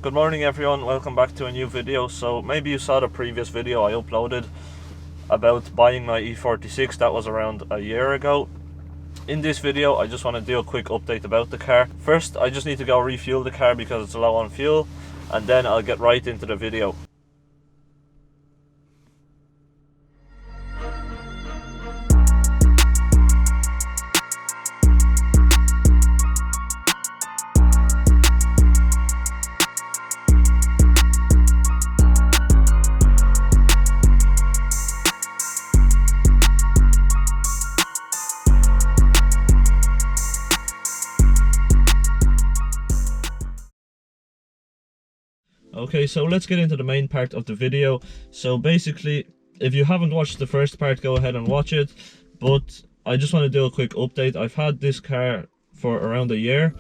Good morning everyone, welcome back to a new video. So maybe you saw the previous video I uploaded about buying my E46. That was around a year ago. In this video I just want to do a quick update about the car. First I just need to go refuel the car because it's low on fuel, and then I'll get right into the video. Okay, so let's get into the main part of the video. So basically, if you haven't watched the first part, go ahead and watch it. But I just want to do a quick update. I've had this car for around a year.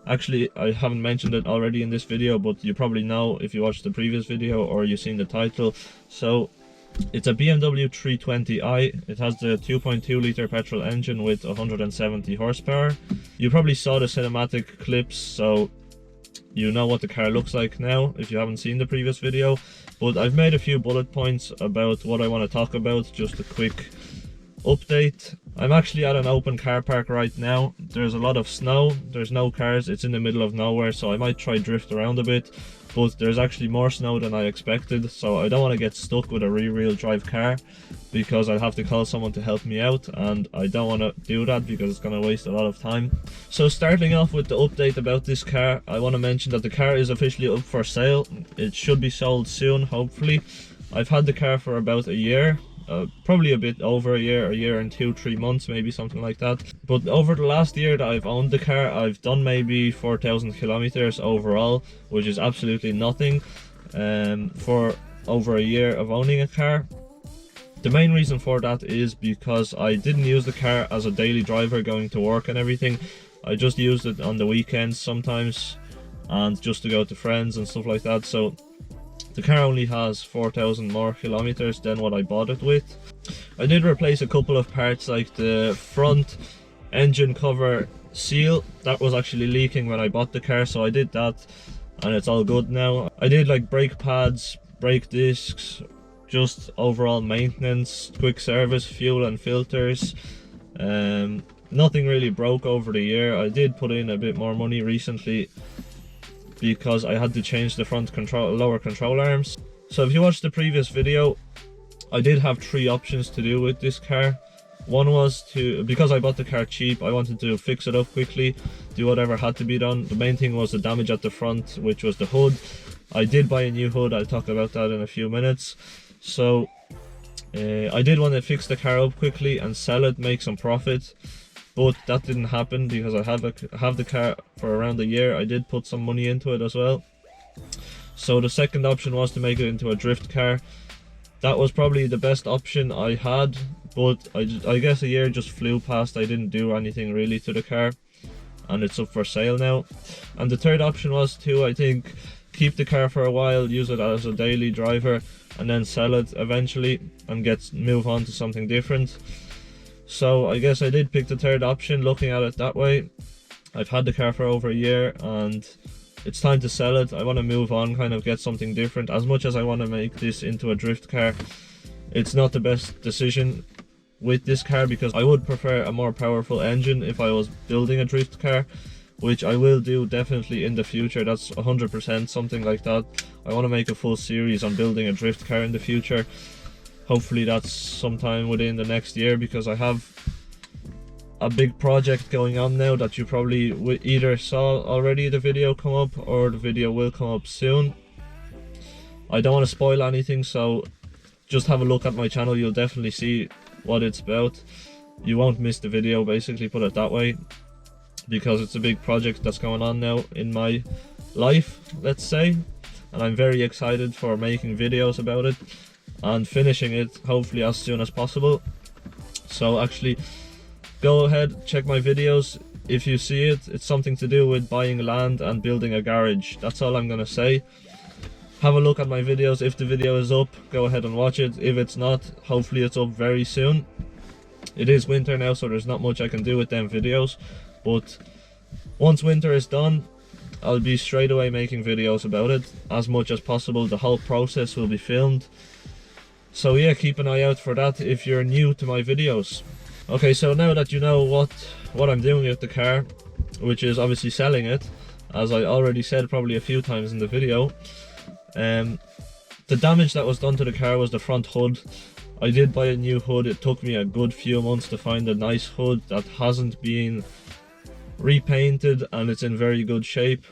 Actually, I haven't mentioned it already in this video, but you probably know if you watched the previous video or you've seen the title. So it's a BMW 320i. It has the 2.2 litre petrol engine with 170 horsepower. You probably saw the cinematic clips, so you know what the car looks like now if you haven't seen the previous video. But I've made a few bullet points about what I want to talk about, just a quick update. I'm actually at an open car park right now. There's a lot of snow, there's no cars, it's in the middle of nowhere, so I might try drift around a bit, but there's actually more snow than I expected, so I don't want to get stuck with a rear-wheel drive car because I'll have to call someone to help me out, and I don't want to do that because it's going to waste a lot of time. So starting off with the update about this car, I want to mention that the car is officially up for sale. It should be sold soon, hopefully. I've had the car for about a year. Probably a bit over a year and 2-3 months, maybe something like that. But over the last year that I've owned the car, I've done maybe 4,000 kilometers overall, which is absolutely nothing for over a year of owning a car. The main reason for that is because I didn't use the car as a daily driver going to work and everything. I just used it on the weekends sometimes and just to go to friends and stuff like that. So the car only has 4,000 more kilometers than what I bought it with. I did replace a couple of parts, like the front engine cover seal. That was actually leaking when I bought the car, so I did that and it's all good now. I did like brake pads, brake discs, just overall maintenance, quick service, fuel and filters. Nothing really broke over the year. I did put in a bit more money recently because I had to change the front lower control arms. So if you watched the previous video, I did have 3 options to do with this car. One was to, because I bought the car cheap, I wanted to fix it up quickly, do whatever had to be done. The main thing was the damage at the front, which was the hood. I did buy a new hood, I'll talk about that in a few minutes. So I did want to fix the car up quickly and sell it, make some profit. But that didn't happen because I have the car for around a year. I did put some money into it as well. So the second option was to make it into a drift car. That was probably the best option I had, but I guess a year just flew past. I didn't do anything really to the car and it's up for sale now. And the third option was to, I think, keep the car for a while, use it as a daily driver and then sell it eventually and move on to something different. So I guess I did pick the third option, looking at it that way. I've had the car for over a year and it's time to sell it. I want to move on, kind of get something different. As much as I want to make this into a drift car, it's not the best decision with this car because I would prefer a more powerful engine if I was building a drift car, which I will do definitely in the future. That's 100% something like that. I want to make a full series on building a drift car in the future. Hopefully that's sometime within the next year because I have a big project going on now that you probably either saw already the video come up or the video will come up soon. I don't want to spoil anything, so just have a look at my channel, you'll definitely see what it's about. You won't miss the video, basically, put it that way, because it's a big project that's going on now in my life, let's say, and I'm very excited for making videos about it and finishing it hopefully as soon as possible. So actually go ahead, check my videos. If you see it, it's something to do with buying land and building a garage. That's all I'm gonna say. Have a look at my videos. If the video is up, go ahead and watch it. If it's not, hopefully it's up very soon. It is winter now, so there's not much I can do with them videos, but once winter is done, I'll be straight away making videos about it as much as possible. The whole process will be filmed. So yeah, keep an eye out for that if you're new to my videos. Okay, so now that you know what I'm doing with the car, which is obviously selling it, as I already said probably a few times in the video, the damage that was done to the car was the front hood. I did buy a new hood. It took me a good few months to find a nice hood that hasn't been repainted and it's in very good shape.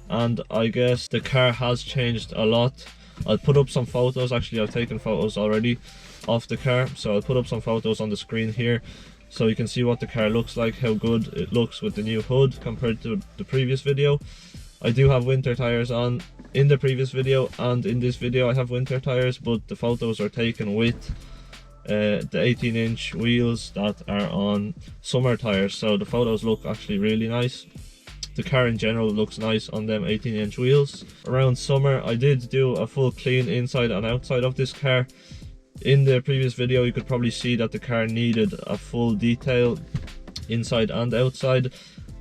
And I guess the car has changed a lot. I'll put up some photos. Actually, I've taken photos already of the car, so I'll put up some photos on the screen here so you can see what the car looks like, how good it looks with the new hood compared to the previous video. I do have winter tires on in the previous video, and in this video I have winter tires, but the photos are taken with the 18-inch wheels that are on summer tires, so the photos look actually really nice. The car in general looks nice on them 18-inch wheels. Around summer I did do a full clean inside and outside of this car. In the previous video you could probably see that the car needed a full detail inside and outside.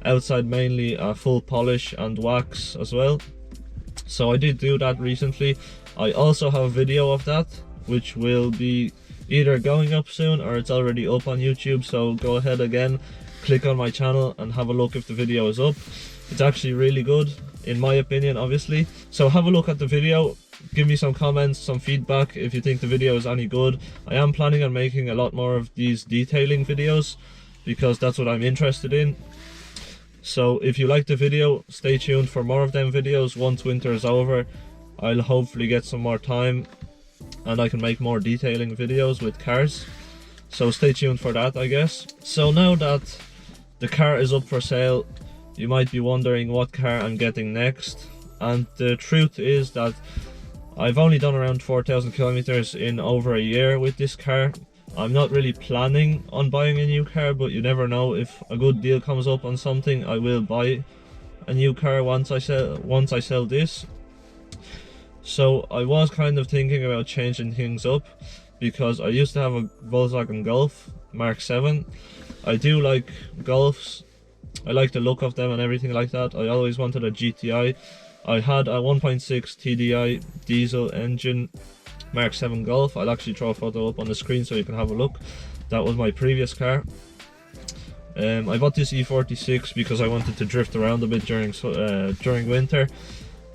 Outside mainly a full polish and wax as well. So I did do that recently. I also have a video of that, which will be either going up soon or it's already up on YouTube. So go ahead again, click on my channel and have a look if the video is up. It's actually really good in my opinion, obviously. So have a look at the video, give me some comments, some feedback if you think the video is any good. I am planning on making a lot more of these detailing videos because that's what I'm interested in. So if you like the video, stay tuned for more of them videos. Once winter is over, I'll hopefully get some more time and I can make more detailing videos with cars. So stay tuned for that, I guess. So now that the car is up for sale, you might be wondering what car I'm getting next. And the truth is that I've only done around 4,000 kilometers in over a year with this car. I'm not really planning on buying a new car, but you never know. If a good deal comes up on something, I will buy a new car once I sell this. So I was kind of thinking about changing things up because I used to have a Volkswagen Golf Mark 7. I do like Golfs. I like the look of them and everything like that. I always wanted a GTI. I had a 1.6 TDI diesel engine Mark 7 Golf. I'll actually throw a photo up on the screen so you can have a look. That was my previous car. I bought this E46 because I wanted to drift around a bit during winter,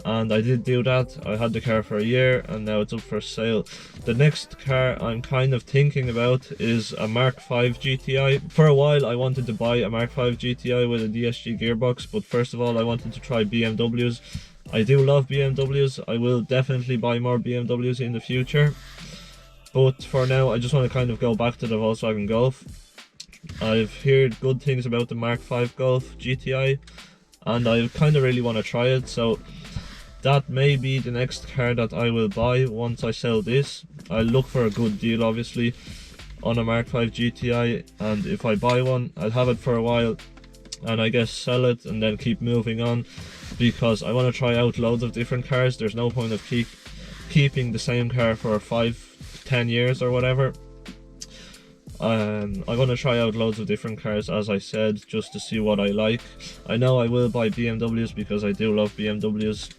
and I did do that. I had the car for a year and now it's up for sale. The next car I'm kind of thinking about is a Mark 5 GTI. For a while I wanted to buy a Mark 5 GTI with a DSG gearbox, but first of all I wanted to try BMWs. I do love BMWs. I will definitely buy more BMWs in the future, but for now I just want to kind of go back to the Volkswagen Golf. I've heard good things about the Mark 5 Golf GTI and I kind of really want to try it, so that may be the next car that I will buy once I sell this. I'll look for a good deal obviously on a Mark 5 GTI, and if I buy one I'll have it for a while and I guess sell it and then keep moving on, because I want to try out loads of different cars. There's no point of keeping the same car for 5-10 years or whatever. I want to try out loads of different cars, as I said, just to see what I like. I know I will buy BMWs because I do love BMWs,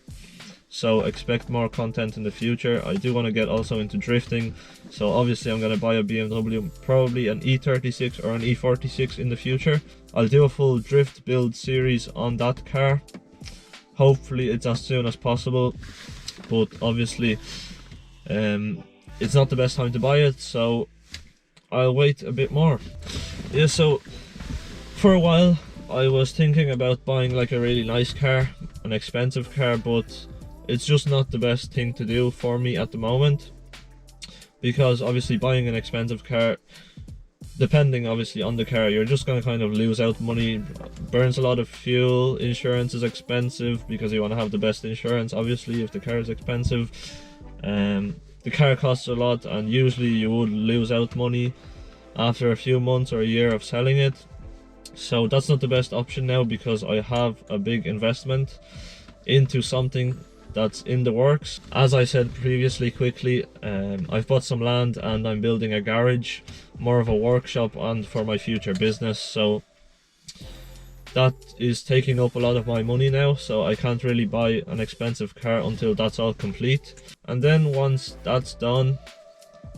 so expect more content in the future. I do want to get also into drifting, so obviously I'm going to buy a BMW, probably an E36 or an E46 in the future. I'll do a full drift build series on that car. Hopefully it's as soon as possible, but obviously it's not the best time to buy it, so I'll wait a bit more. Yeah, so for a while I was thinking about buying like a really nice car, an expensive car, but it's just not the best thing to do for me at the moment, because obviously buying an expensive car, depending obviously on the car, you're just going to kind of lose out money, burns a lot of fuel, insurance is expensive because you want to have the best insurance obviously if the car is expensive. The car costs a lot and usually you would lose out money after a few months or a year of selling it. So that's not the best option now, because I have a big investment into something that's in the works. As I said previously quickly, I've bought some land and I'm building a garage, more of a workshop, and for my future business. So that is taking up a lot of my money now, so I can't really buy an expensive car until that's all complete. And then once that's done,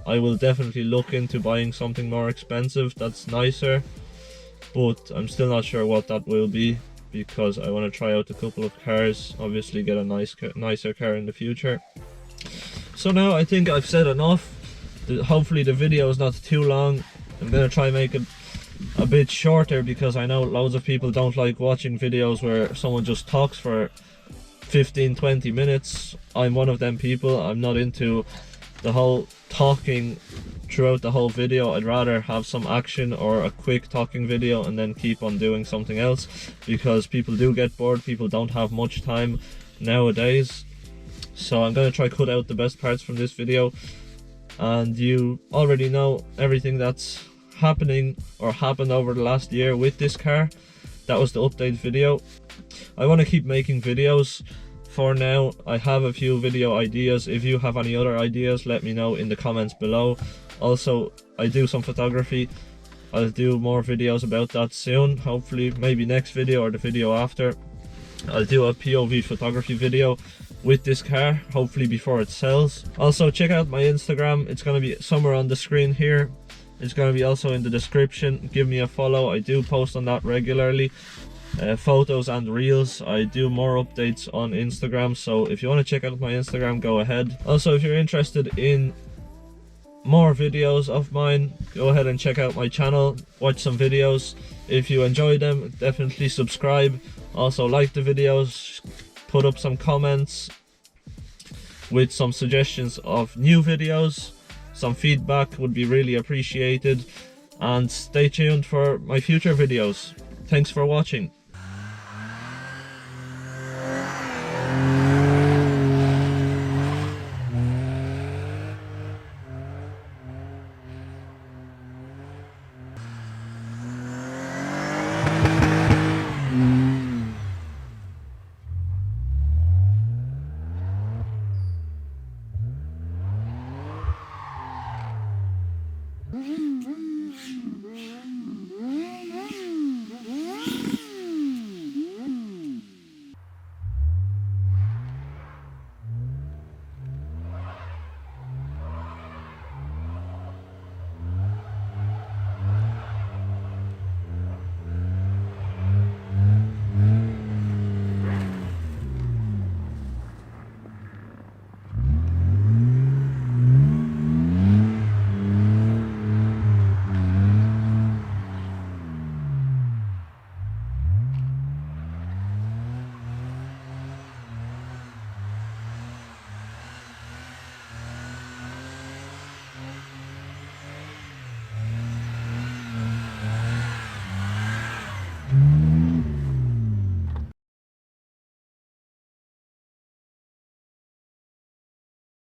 I will definitely look into buying something more expensive that's nicer, but I'm still not sure what that will be, because I want to try out a couple of cars, obviously get a nicer car in the future. So now I think I've said enough. Hopefully the video is not too long. I'm going to try and make it a bit shorter, because I know loads of people don't like watching videos where someone just talks for 15-20 minutes. I'm one of them people. I'm not into the whole talking throughout the whole video. I'd rather have some action or a quick talking video and then keep on doing something else, because people do get bored. People don't have much time nowadays. So I'm going to try cut out the best parts from this video, and you already know everything that's happening or happened over the last year with this car. That was the update video. I want to keep making videos. For now, I have a few video ideas. If you have any other ideas, let me know in the comments below. Also, I do some photography. I'll do more videos about that soon. Hopefully, maybe next video or the video after. I'll do a POV photography video with this car, hopefully before it sells. Also, check out my Instagram. It's going to be somewhere on the screen here. It's going to be also in the description. Give me a follow. I do post on that regularly. Photos and reels. I do more updates on Instagram, so if you want to check out my Instagram, go ahead. Also, if you're interested in more videos of mine, go ahead and check out my channel, watch some videos. If you enjoy them, definitely subscribe. Also, like the videos, put up some comments with some suggestions of new videos. Some feedback would be really appreciated, and stay tuned for my future videos. Thanks for watching.